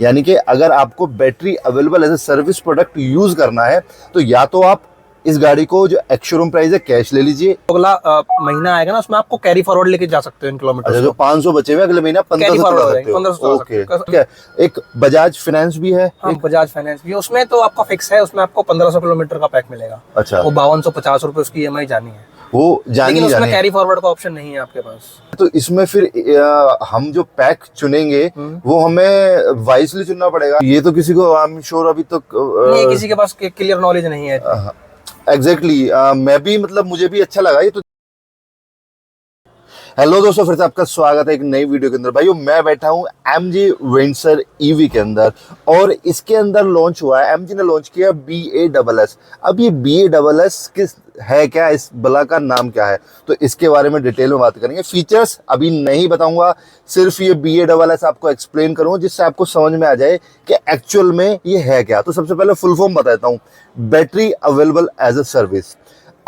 यानी कि अगर आपको battery available as a service product use करना है तो या तो आप इस गाड़ी को जो एक्स शोरूम प्राइस है कैश ले लीजिए, अगला महीना आएगा ना उसमें आपको कैरी फॉरवर्ड लेके जा सकते हो इन किलोमीटर। अच्छा, जो 500 बचे हुए अगले महीना 1500 चला सकते हो। 1500 ओके, ठीक है। एक बजाज फाइनेंस भी है। हाँ, बजाज फाइनेंस भी, उसमें तो आपका फिक्स है, उसमें आपको 1500 किलोमीटर का पैक मिलेगा। अच्छा, वो 5250 रुपए उसकी EMI जानी है, वो जानी लेकिन उसमें जानी कैरी फॉरवर्ड का ऑप्शन नहीं है आपके पास। तो इसमें फिर हम जो पैक चुनेंगे वो हमें वाइजली चुनना पड़ेगा। ये तो किसी को आई एम श्योर अभी तक नहीं, किसी के पास क्लियर नॉलेज नहीं है। एग्जैक्टली मैं भी मतलब मुझे भी अच्छा लगा ये तो। हेलो दोस्तों, फिर से आपका स्वागत है एक नई वीडियो के अंदर। भाइयों, मैं बैठा हूँ MG वेंचर EV के अंदर और इसके अंदर लॉन्च हुआ है, MG ने लॉन्च किया BASS। अब ये BASS किस है, क्या इस बला का नाम क्या है, तो इसके बारे में डिटेल में बात करेंगे। फीचर्स अभी नहीं बताऊंगा, सिर्फ ये BASS आपको एक्सप्लेन करूंगा जिससे आपको समझ में आ जाए कि एक्चुअल में ये है क्या। तो सबसे पहले फुल फॉर्म बता देता हूँ, battery available as a service.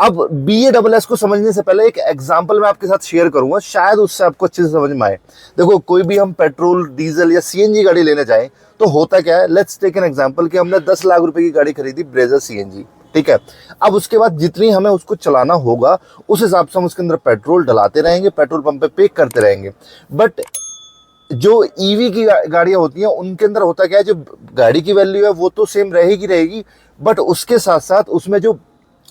अब BASS को समझने से पहले एक एग्जांपल मैं आपके साथ शेयर करूंगा, शायद उससे आपको अच्छे से समझ में आए। देखो, कोई भी हम पेट्रोल, डीजल या CNG गाड़ी लेने जाएं तो होता क्या है, लेट्स टेक एन एग्जांपल कि हमने 10 लाख रुपए की गाड़ी खरीदी, ब्रेजा CNG, ठीक है। अब उसके बाद जितनी हमें उसको चलाना होगा उस हिसाब से हम उसके अंदर पेट्रोल डलाते रहेंगे, पेट्रोल पंप पे पे करते रहेंगे। बट जो EV की गाड़ियां होती हैं उनके अंदर होता क्या है, जो गाड़ी की वैल्यू है वो तो सेम रहेगी, बट उसके साथ साथ उसमें जो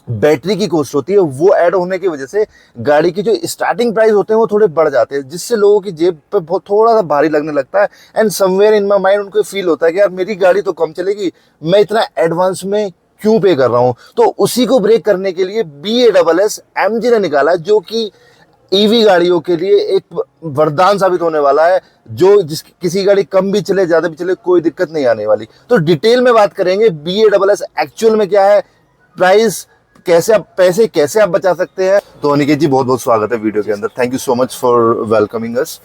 बैटरी की कॉस्ट होती है वो ऐड होने की वजह से गाड़ी की जो स्टार्टिंग प्राइस होते हैं वो थोड़े बढ़ जाते हैं, जिससे लोगों की जेब पे बहुत थोड़ा सा भारी लगने लगता है। And somewhere in my mind उनको फील होता है कि यार मेरी गाड़ी तो कम चलेगी, मैं इतना एडवांस में क्यों पे कर रहा हूं। तो उसी को ब्रेक करने के लिए BASS MG ने निकाला, जो कि EV गाड़ियों के लिए एक वरदान साबित होने वाला है, जो किसी गाड़ी कम भी चले ज्यादा भी चले कोई दिक्कत नहीं आने वाली। तो डिटेल में बात करेंगे BASS एक्चुअल में क्या है, प्राइस कैसे, आप पैसे कैसे आप बचा सकते हैं। तो अनिकेत जी, बहुत बहुत स्वागत है वीडियो के अंदर। Thank you so much for welcoming us.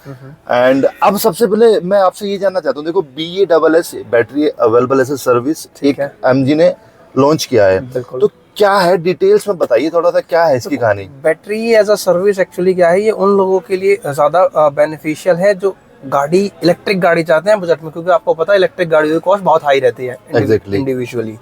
And अब सबसे पहले मैं आपसे ये जानना चाहता हूँ, देखो BASS battery available as a service एक MG ने लॉन्च किया है, तो क्या है डिटेल्स में बताइए थोड़ा सा, क्या है इसकी कहानी। Battery as a service actually क्या है, ये उन लोगों के लिए ज्यादा बेनिफिशियल है जो गाड़ी, इलेक्ट्रिक गाड़ी चाहते हैं बजट में, क्योंकि आपको पता है इलेक्ट्रिक गाड़ियों की कॉस्ट बहुत हाई रहती है इंडिविजुअली।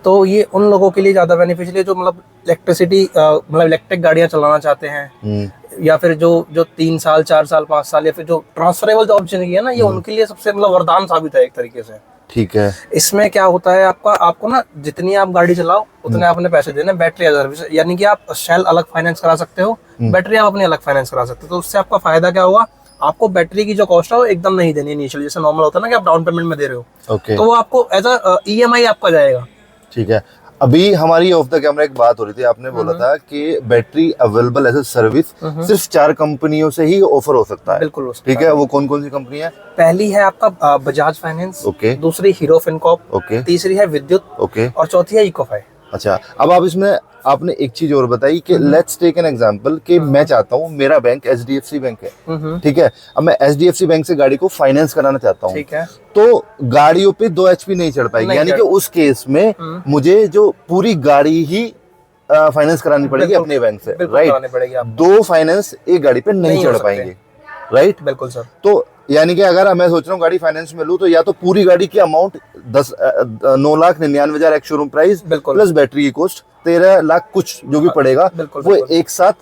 तो ये उन लोगों के लिए ज्यादा बेनिफिशियल है जो मतलब इलेक्ट्रिक गाड़ियां चलाना चाहते हैं, या फिर जो 3 साल 4 साल 5 साल या फिर जो ट्रांसफरेबल जॉब चाहिए ना, ये उनके लिए सबसे मतलब वरदान साबित है एक तरीके से। ठीक है। इसमें क्या होता है, आपको ना जितनी आप गाड़ी चलाओ उतने आपने पैसे देने बैटरी सर्विस, यानी कि आप सेल अलग फाइनेंस करा सकते हो, बैटरी आप अपनी अलग फाइनेंस करा सकते हो। तो उससे आपका फायदा क्या होगा, आपको बैटरी की जो कॉस्ट है वो एकदम नहीं देनी इनिशियली, जैसे नॉर्मल होता है ना कि आप डाउन पेमेंट में दे रहे हो। तो वो आपको एज अ EMI आपका जाएगा। ठीक है। अभी हमारी ऑफ द कैमरा एक बात हो रही थी, आपने बोला था कि battery available as a service सिर्फ 4 कंपनियों से ही ऑफर हो सकता है। बिल्कुल, ठीक है। वो कौन कौन सी कंपनी है? पहली है आपका बजाज फाइनेंस, ओके। दूसरी हीरो फिनकॉर्प, ओके। तीसरी है विद्युत, ओके, और चौथी है इकोफाई। अच्छा, अब आप इसमें आपने एक चीज और बताई कि लेट्स टेक एन एग्जांपल कि मैं चाहता हूँ, मेरा बैंक HDFC बैंक है, ठीक है। अब मैं HDFC बैंक से गाड़ी को फाइनेंस कराना चाहता हूँ, ठीक है। तो गाड़ियों पे 2 HP नहीं चढ़ पाएगी, यानी कि उस केस में मुझे जो पूरी गाड़ी ही फाइनेंस करानी पड़ेगी अपने बैंक से, राइट। 2 फाइनेंस एक गाड़ी पे नहीं चढ़ पाएंगे, राइट। बिल्कुल सर। तो यानी कि अगर मैं सोच रहा हूँ गाड़ी फाइनेंस में लूँ तो या तो पूरी गाड़ी की amount 9,99,000 ex showroom price plus battery की कॉस्ट 13 लाख कुछ जो भी पड़ेगा वो एक साथ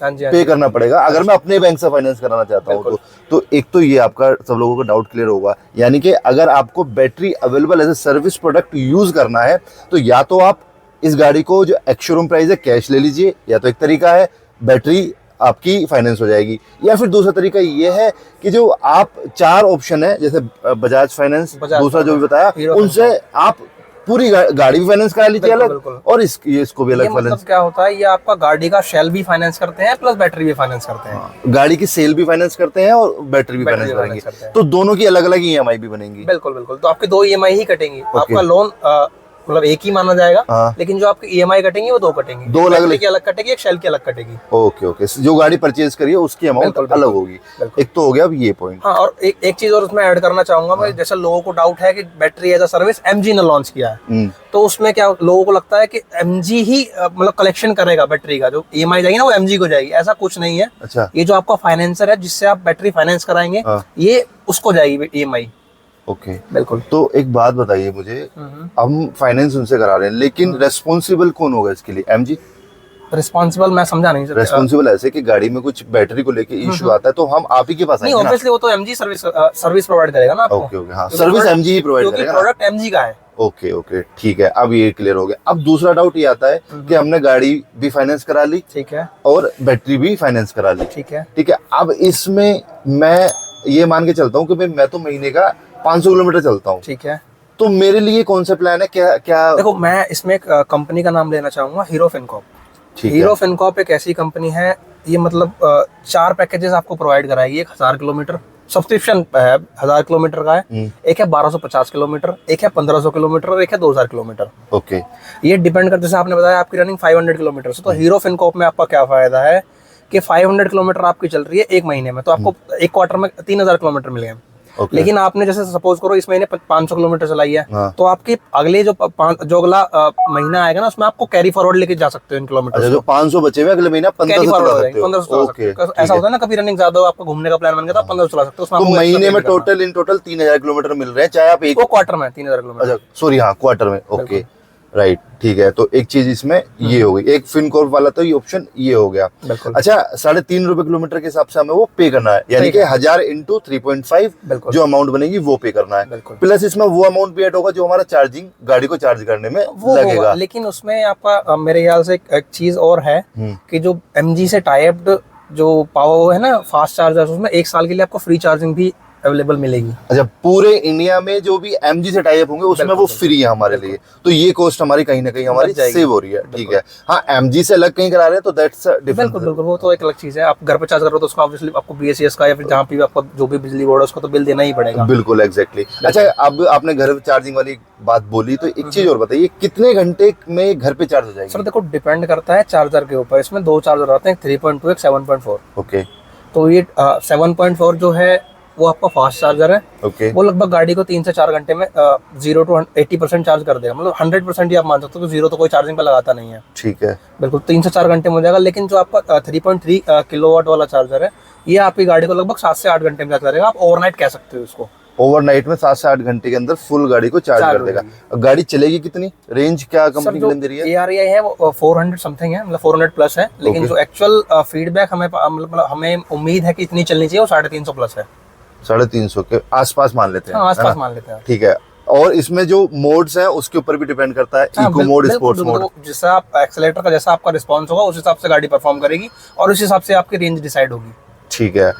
पे करना पड़ेगा अगर मैं अपने बैंक से फाइनेंस कराना चाहता हूँ तो एक तो ये आपका सब लोगों का डाउट क्लियर होगा। यानी कि अगर आपको battery available as a service product use करना है तो या तो आप इस गाड़ी को जो एक्स शोरूम प्राइस है कैश ले लीजिए, या तो एक तरीका है बैटरी आपकी फाइनेंस हो जाएगी, या फिर दूसरा तरीका ये है कि जो आप 4 ऑप्शन है जैसे बजाज फाइनेंस, दूसरा जो भी बताया, उनसे आप पूरी गाड़ी भी फाइनेंस करा लीजिए अलग, और इसको भी अलग फाइनेंस। मतलब क्या होता है, ये आपका गाड़ी का सेल भी फाइनेंस करते हैं प्लस बैटरी भी फाइनेंस करते हैं। गाड़ी की सेल भी फाइनेंस करते हैं और बैटरी भी फाइनेंस करेंगे, तो दोनों की अलग अलग EMI भी बनेंगी। बिल्कुल, तो आपके 2 EMI ही कटेंगी। आपका लोन मतलब एक ही माना जाएगा, लेकिन जो आपकी EMI कटेंगी वो 2 कटेंगी, 2 अलग कटेगी, एक सेल की अलग कटेगी। ओके, जो गाड़ी परचेज करिए उसकी अमाउंट अलग होगी। एक तो हो गया अब ये पॉइंट। हाँ, और एक चीज और उसमें ऐड करना चाहूंगा मैं, जैसे लोगों को डाउट है कि battery as a service MG ने लॉन्च किया है, तो उसमें क्या लोगों को लगता है कि MG ही मतलब कलेक्शन करेगा बैटरी का, जो EMI जाएगी ना वो MG को जाएगी। ऐसा कुछ नहीं है। अच्छा। ये जो आपका फाइनेंसर है जिससे आप बैटरी फाइनेंस कराएंगे, ये उसको जाएगी EMI। ओके बिल्कुल। तो एक बात बताइए मुझे, हम फाइनेंस उनसे करा रहे हैं लेकिन रेस्पॉन्सिबल कौन होगा इसके लिए? एमजी रिस्पॉन्सिबल मैं समझा नहीं सर। रेस्पॉन्सिबल ऐसे कि गाड़ी में कुछ बैटरी को लेके इशू आता है तो हम आप ही के पास नहीं, आएंगे ना? ऑब्वियसली वो तो एमजी सर्विस प्रोवाइड करेगा ना आपको। ओके ओके, हाँ सर्विस एमजी ही प्रोवाइड क्योंकि करेगा ना? प्रोडक्ट एमजी का है। ओके ओके ठीक है, अब ये क्लियर हो गया। अब दूसरा डाउट ये आता है कि हमने गाड़ी भी फाइनेंस करा ली, ठीक है, और बैटरी भी फाइनेंस करा ली, ठीक है, ठीक है। अब इसमें मैं ये मान के चलता हूँ कि भाई मैं तो महीने का 500 किलोमीटर चलता हूँ, ठीक है। तो मेरे लिए कौन सा प्लान है? क्या क्या देखो, मैं इसमें एक कंपनी का नाम लेना चाहूंगा, हीरो फिनकॉर्प। ठीक है। हीरो फिनकॉर्प एक ऐसी कंपनी है, ये मतलब 4 पैकेजेस आपको प्रोवाइड कराएगी। एक 1000 किलोमीटर सब्सक्रिप्शन है, 1000 किलोमीटर का है। एक है 1250 किलोमीटर, एक है 1500 किलोमीटर और एक है 2000 किलोमीटर। ओके। ये डिपेंड करता है, जैसे आपने बताया आपकी रनिंग 500 किलोमीटर से, तो हीरो फिनकॉर्प में आपका क्या फायदा है कि 500 किलोमीटर आपकी चल रही है एक महीने में, तो आपको एक क्वार्टर में 3000 किलोमीटर मिल गए। Okay. लेकिन आपने जैसे सपोज करो इस महीने 500 किलोमीटर चलाई है, हाँ। तो आपके अगले जो अगला महीना आएगा ना, उसमें आपको कैरी फॉरवर्ड लेके जा सकते हो इन किलोमीटर। अच्छा, जो 500 बचे हुए अगले महीना 1500 चला सकते हो। 1500 चला सकते हो। ऐसा होता है ना, कभी रनिंग ज्यादा हो, आपका घूमने का प्लान बन गया, तो आप 1500 चला सकते हो। तो महीने में टोटल इन टोटल 3000 किलोमीटर मिल रहे हैं, चाहे आप एक क्वार्टर में 3000 किलोमीटर। अच्छा सॉरी, हाँ क्वार्टर में। ओके राइट, ठीक है। तो एक चीज इसमें ये हो गई, एक फिनकॉर्प वाला तो ये ऑप्शन ये हो गया। अच्छा, 3.5 रुपए किलोमीटर के हिसाब से हमें वो पे करना है, यानी कि 1000 इंटू 3.5 जो अमाउंट बनेगी वो पे करना है। प्लस इसमें वो अमाउंट भी ऐड होगा जो हमारा चार्जिंग, गाड़ी को चार्ज करने में लगेगा। लेकिन उसमें आपका मेरे ख्याल से एक चीज और है कि जो एमजी से टाई अप जो पावर है ना, फास्ट चार्जर, उसमें 1 साल के लिए आपको फ्री चार्जिंग भी अवेलेबल मिलेगी। अच्छा, पूरे इंडिया में जो भी एमजी से टाई अप होंगे उसमें वो फ्री है हमारे लिए, तो ये कॉस्ट हमारी कहीं ना कहीं हमारी सेव हो रही है। ठीक है, हाँ एमजी से अलग कहीं करा रहे हैं तो दैट्स डिफरेंट। बिल्कुल बिल्कुल, वो तो एक अलग चीज है। आप घर पे चार्ज करो तो उसका ऑब्वियसली आपको बीएसईएस का या फिर जहाँ पे भी आपको जो भी बिजली बोर्ड है उसको तो बिल देना ही पड़ेगा। बिल्कुल एग्जैक्टली। अच्छा, अब आपने घर पे चार्जिंग वाली बात बोली, तो एक चीज और बताइए, कितने घंटे में घर पे चार्ज हो जाएगी? सर देखो, डिपेंड करता है चार्जर के ऊपर। इसमें 2 चार्जर आते हैं, 3.2 एक 7.4। ओके। तो ये 7.4 जो है वो आपका फास्ट चार्जर है। ओके। वो लगभग गाड़ी को 3 से 4 घंटे में 0 to 80% चार्ज कर देगा। मतलब 100% ही आप मान सकते हो, तो 0 तो कोई चार्जिंग पे लगाता नहीं है। ठीक है, बिल्कुल 3 से 4 घंटे में हो जाएगा। लेकिन जो आपका 3.3 किलोवाट वाला चार्जर है, ये आपकी गाड़ी को लगभग 7 से 8 घंटे में चार्ज करेगा। आप ओवरनाइट कह सकते हो इसको। ओवरनाइट में 7 से 8 घंटे के अंदर फुल गाड़ी को चार्ज कर देगा। गाड़ी चलेगी कितनी? रेंज क्या कंपनी क्लेम दे रही है? ARAI है वो 400 समथिंग है, मतलब 400 प्लस है। लेकिन जो एक्चुअल फीडबैक हमें उम्मीद है कि इतनी चलनी चाहिए, वो 350 प्लस है। 350 के आसपास मान लेते हैं। आसपास मान लेते हैं। ठीक है। और इसमें जो मोड्स हैं उसके ऊपर भी डिपेंड करता है, इको मोड, स्पोर्ट्स मोड। जैसा आप एक्सेलेरेटर का जैसा आपका रिस्पांस होगा उस हिसाब से गाड़ी परफॉर्म करेगी और उस हिसाब से आपकी रेंज डिसाइड होगी। ठीक है।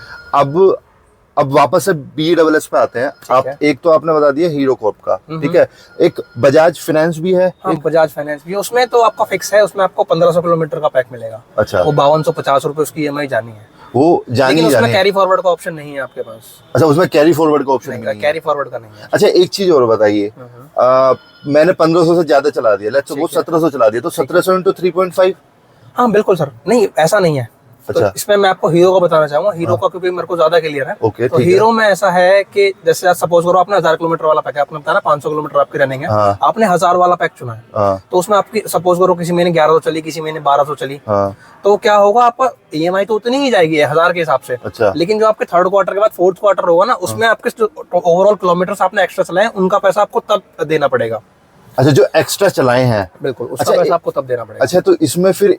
अब वापस से BASS पे आते हैं। आप एक तो आपने बता दिया हीरो कॉर्प का, ठीक है। एक बजाज फाइनेंस भी है। हाँ, बजाज फाइनेंस भी है। उसमें तो आपका फिक्स है, उसमें आपको 1500 किलोमीटर का पैक मिलेगा। अच्छा, वो 5250 रुपए उसकी EMI जानी है। वो जानी लेकिन उसमें कैरी फॉरवर्ड का ऑप्शन नहीं है आपके पास। अच्छा, उसमें कैरी फॉरवर्ड का ऑप्शन नहीं है। कैरी फॉरवर्ड का नहीं है। अच्छा, एक चीज और बताइए, मैंने 1500 से ज्यादा चला दिया, लेट्स सपोज 1700 चला दिया, तो 1700 इंटू 3.5। हाँ बिल्कुल सर, नहीं ऐसा नहीं है। अच्छा। तो इसमें मैं आपको हीरो का बताना चाहूंगा। हीरो का क्योंकि मेरे को ज्यादा क्लियर है। ओके, तो हीरो में ऐसा है कि जैसे आप सपोज करो आपने 1000 किलोमीटर वाला पैक है, आपने बताया 500 किलोमीटर आपकी रनिंग है। हाँ। आपने 1000 वाला पैक चुना है, तो उसमें आपकी सपोज करो किसी महीने 1100 चली, किसी महीने 1200 चली। हाँ। तो क्या होगा, आपका EMI तो उतनी ही जाएगी 1000 के हिसाब से। अच्छा। लेकिन जो आपके 3rd क्वार्टर के बाद 4th क्वार्टर होगा ना, उसमें आपके ओवरऑल किलोमीटर आपने एक्स्ट्रा चलाए उनका पैसा आपको तब देना पड़ेगा। अच्छा, जो एक्स्ट्रा चलाए हैं, बिल्कुल उसका पैसा आपको तब देना पड़ेगा। अच्छा, तो इसमें फिर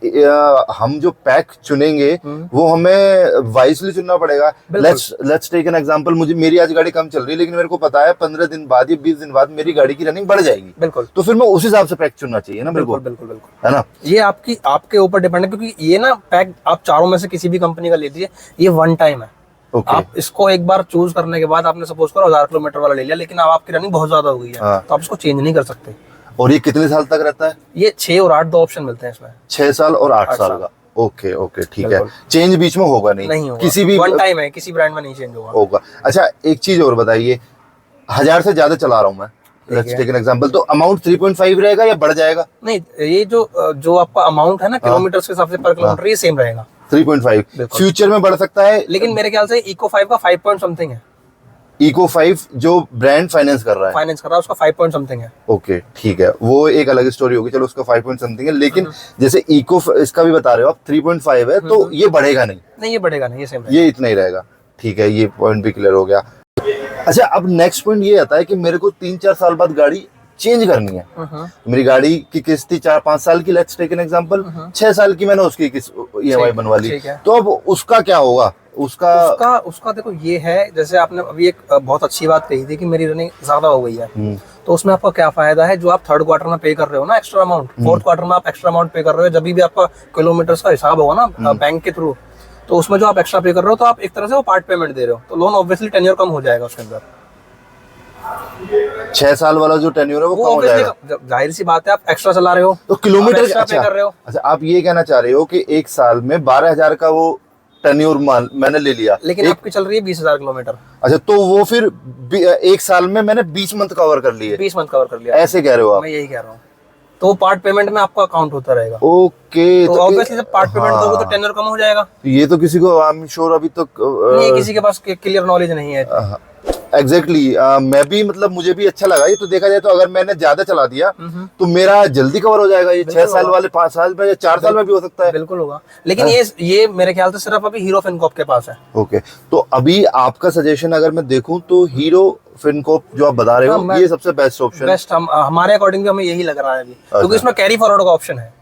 हम जो पैक चुनेंगे वो हमें वाइजली चुनना पड़ेगा। लेट्स टेक एन एग्जांपल, मेरी आज गाड़ी कम चल रही है, लेकिन मेरे को पता है 15 दिन बाद या 20 दिन बाद मेरी गाड़ी की रनिंग बढ़ जाएगी। बिल्कुल, तो फिर मैं उस हिसाब से पैक चुनना चाहिए ना मेरे को। बिल्कुल बिल्कुल, है ना। ये आपके ऊपर डिपेंड है, क्योंकि ये ना पैक आप चारों में से किसी भी कंपनी का ले लीजिए, ये 1 टाइम है। आप इसको एक बार चूज करने के बाद आपने सपोज करो 1000 किलोमीटर वाला ले लिया, लेकिन अब आपकी रनिंग बहुत ज्यादा हो गई है, तो आप इसको चेंज नहीं कर सकते। और ये कितने साल तक रहता है? ये 6 और 8 2 ऑप्शन मिलते हैं इसमें। 6 साल और 8 साल का। ओके ओके, ठीक है। चेंज बीच में होगा नहीं होगा। किसी भी 1 टाइम है, किसी ब्रांड में नहीं चेंज होगा। अच्छा, एक चीज और बताइए, 1000 से ज्यादा चला रहा हूँ मैं, लेट्स टेक एन एग्जांपल, तो अमाउंट 3.5 रहेगा या बढ़ जाएगा? नहीं, ये जो आपका अमाउंट है ना किलोमीटर के हिसाब से पर किलोमीटर, ये सेम रहेगा 3.5। फ्यूचर में बढ़ सकता है, लेकिन मेरे ख्याल से इको 5 का 5 पॉइंट समथिंग है। इको 5 जो ब्रांड फाइनेंस कर रहा है उसका 5 पॉइंट समथिंग है। ओके, ठीक है, वो एक अलग स्टोरी होगी। चलो, उसका 5 पॉइंट समथिंग है, लेकिन जैसे इको इसका भी बता रहे हो आप 3.5 है, तो ये बढ़ेगा नहीं? नहीं, ये बढ़ेगा नहीं, ये सेम ये इतना ही रहेगा। ठीक है, ये पॉइंट भी क्लियर हो गया। अच्छा, अब नेक्स्ट पॉइंट ये आता है कि मेरे को 3-4 साल बाद गाड़ी चेंज करनी है। मेरी गाड़ी की किस्त थी 4-5 साल की, लेट्स टेक एन एग्जांपल, 6 साल की मैंने उसकी EMI बनवा ली, तो अब उसका क्या होगा? उसका देखो ये है, जैसे आपने अभी एक बहुत अच्छी बात कही थी कि मेरी रनिंग ज्यादा हो गई है, तो उसमें आपका क्या फायदा है, जो आप थर्ड क्वार्टर में पे कर रहे हो ना एक्स्ट्रा अमाउंट, फोर्थ क्वार्टर में आप एक्स्ट्रा अमाउंट पे कर रहे हो, जब भी आपका किलोमीटर का हिसाब होगा ना बैंक के थ्रू, तो उसमें जो आप एक्स्ट्रा पे कर रहे हो, तो आप एक तरह से वो पार्ट पेमेंट दे रहे हो, तो लोन ऑब्वियसली टेन्योर कम हो जाएगा उसके अंदर। 6 साल वाला जो टेन्योर है वो कम हो जाएगा। जाहिर सी बात है, आप एक्स्ट्रा चला रहे हो तो किलोमीटर एक्स्ट्रा पे कर रहे हो। अच्छा, आप ये कहना चाह रहे हो कि एक साल में 12,000 का वो टेन्योर मैंने ले लिया, लेकिन आपकी चल रही है 20,000 किलोमीटर। अच्छा, तो वो फिर एक साल में मैंने 20 मंथ कवर कर लिए, 20 मंथ कवर कर लिया, ऐसे कह रहे हो आप? मैं यही कह रहा हूँ, तो पार्ट पेमेंट में आपका अकाउंट होता रहेगा। ओके, तो ऑब्वियसली जब पार्ट पेमेंट दोगे तो टेन्योर कम हो जाएगा। ये तो किसी को, आई एम श्योर, अभी तक नहीं, किसी के पास क्लियर नॉलेज नहीं है। एग्जैक्टली मैं भी, मतलब मुझे भी अच्छा लगा ये। तो देखा जाए तो अगर मैंने ज्यादा चला दिया तो मेरा जल्दी कवर हो जाएगा, ये 6 साल वाले 5 साल में या 4 साल में भी हो सकता है। बिल्कुल होगा, लेकिन ये मेरे ख्याल से सिर्फ अभी हीरो फिनकॉर्प के पास है। ओके, तो अभी आपका सजेशन अगर मैं देखूं तो हीरो फिनकॉर्प जो आप बता रहे हो, ये सबसे बेस्ट ऑप्शन, बेस्ट हमारे अकॉर्डिंग भी हमें यही लग रहा है अभी, क्योंकि इसमें कैरी फॉरवर्ड का ऑप्शन है।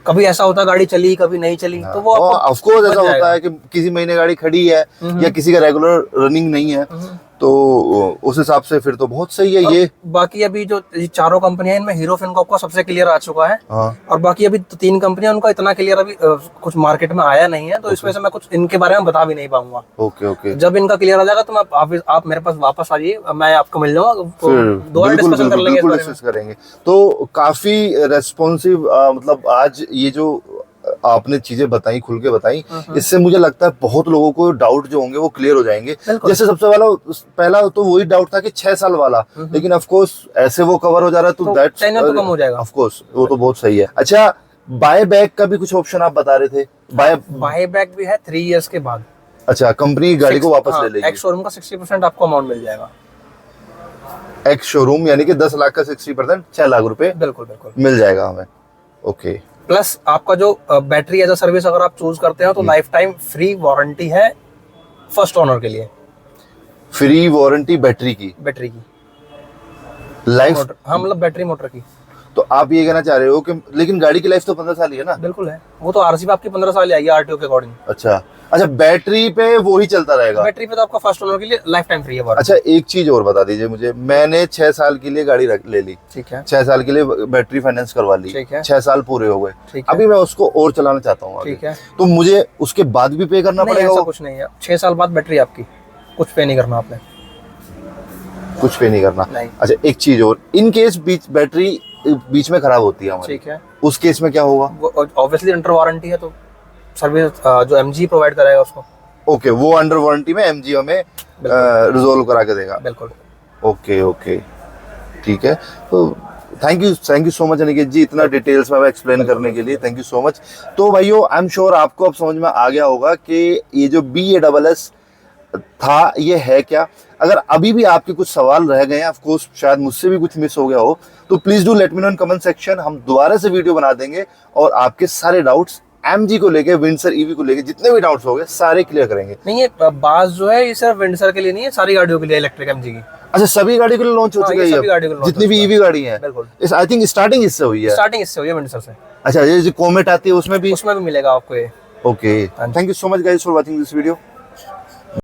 कभी ऐसा होता है गाड़ी चली कभी नहीं चली, तो वो ऑफ कोर्स ऐसा होता है कि किसी महीने गाड़ी खड़ी है या किसी का रेगुलर रनिंग नहीं है, तो उस हिसाब से फिर तो बहुत सही है ये। बाकी अभी जो चारों कंपनियां, इनमें हीरो फिनकॉर्प का सबसे क्लियर आ चुका है, और बाकी अभी 3 कंपनियां, उनका इतना क्लियर अभी कुछ मार्केट में आया नहीं है, तो इस वजह से मैं कुछ इनके बारे में बता भी नहीं पाऊंगा। ओके, जब इनका क्लियर आ जाएगा तो मैं आप मेरे पास वापस आ जाइए, मैं आपको मिल जाऊंगा, दोबारा डिस्कशन कर लेंगे, बिल्कुल डिस्कस करेंगे। तो काफी रेस्पॉन्सिव, मतलब आज ये जो आपने चीजें बताई, खुल के बताई, इससे मुझे लगता है बहुत लोगों को डाउट जो होंगे वो क्लियर हो जाएंगे। जैसे सबसे पहला तो वही डाउट था कि 6 साल वाला, लेकिन ऑफ कोर्स ऐसे वो कवर हो जा रहा है, तो दैट्स तो कम हो जाएगा। ऑफ कोर्स वो तो बहुत सही है। अच्छा, बाय बैक का भी कुछ ऑप्शन आप बता रहे थे? बाय बैक भी है 3 इयर्स के बाद। अच्छा, कंपनी गाड़ी को वापस ले लेगी? एक्स शोरूम का 60% आपको अमाउंट मिल जाएगा। एक्स शोरूम यानी कि 10 लाख का 60%, 6 लाख रुपए बिल्कुल मिल जाएगा हमें। ओके, प्लस आपका जो बैटरी एज अ सर्विस अगर आप चूज करते हो तो लाइफ टाइम फ्री वारंटी है फर्स्ट ओनर के लिए। फ्री वारंटी बैटरी की लाइफ, हाँ, मतलब बैटरी मोटर की। तो आप ये कहना चाह रहे हो कि लेकिन गाड़ी की लाइफ तो 15 साल ही है ना? बिल्कुल है, वो तो आरसी पे आपकी 15 साल आएगी आरटीओ के अकॉर्डिंग। अच्छा, बैटरी पे वो ही चलता रहेगा? बैटरी पे तो आपका फर्स्ट ओनर के लिए लाइफ टाइम फ्री है। अच्छा, एक चीज और बता दीजिए मुझे, मैंने 6 साल के लिए गाड़ी ले ली, ठीक है, 6 साल के लिए बैटरी फाइनेंस करवा ली, ठीक है, 6 साल पूरे हो गए, अभी मैं उसको और चलाना चाहता हूँ, ठीक है, तो मुझे उसके बाद भी पे करना पड़ेगा? ऐसा कुछ नहीं है, 6 साल बाद बैटरी आपकी, कुछ पे नहीं करना आपने, कुछ पे नहीं करना। अच्छा, एक चीज और, इन केस बैटरी बीच में खराब होती है हमारी, ठीक है, उस केस में क्या होगा? ऑब्वियसली अंडर वारंटी है, तो सर्विस जो एमजी प्रोवाइड कराएगा उसको। ओके, वो अंडर वारंटी में एमजी हमें रिजोल्व करा के देगा? बिल्कुल। ओके, ठीक है। तो thank you so much Aniket ji, इतना डिटेल्स में एक्सप्लेन करने के लिए, थैंक यू सो मच। तो भाइयों, आई एम श्योर आपको अब समझ में आ गया होगा कि ये जो BASS था ये है क्या। अगर अभी भी आपके कुछ सवाल रह गए हैं, ऑफ कोर्स शायद मुझसे भी कुछ मिस हो गया हो, तो please do let me know in comment section, हम दोबारा से वीडियो बना देंगे और आपके सारे डाउट्स MG को लेके, विंडसर EV को लेके जितने भी डाउट्स हो गए सारे क्लियर करेंगे। नहीं, ये बात जो है ये सिर्फ विंडसर के लिए नहीं है, सारी गाड़ियों के लिए इलेक्ट्रिक MG की। अच्छा, सभी गाड़ी के लिए लॉन्च हो चुका है जितनी भी EV गाड़ी है? बिल्कुल, आई थिंक स्टार्टिंग इससे हुई है। स्टार्टिंग इससे हुई है विंडसर से। अच्छा, ये जो कोमेट आती है उसमें भी मिलेगा आपको ये। Okay, thank you so much guys for watching this video.